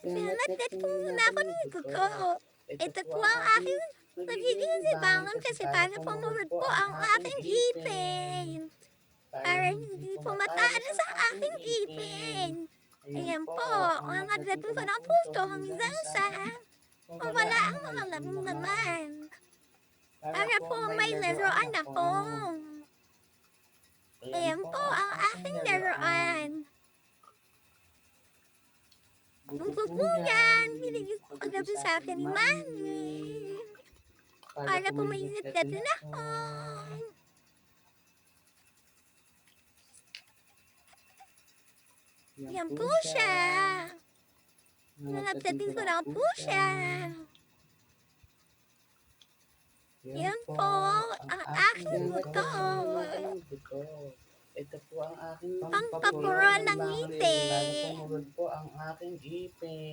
Pinanatnat ko muna ako ng kuko. Ito po ang aking nagiging libangan kasi para pumunod po ang aking ipin. Para hindi po matalas ang aking ipin. Ayan po, ang nagdating ko ng pusto hanggang sa wala ang mga laman. Para po may laruan ako. Ayan po ang aking laruan. Ang kuko yan, binigay ko kagabi sa akin ni Mami. Para po mainit na din ako. Yan po siya. Nagdating ko na po siya. Yan po ang aking motor. Ito po ang aking Pangpapuro ng ngiti. Para pumunod po ang aking ipin.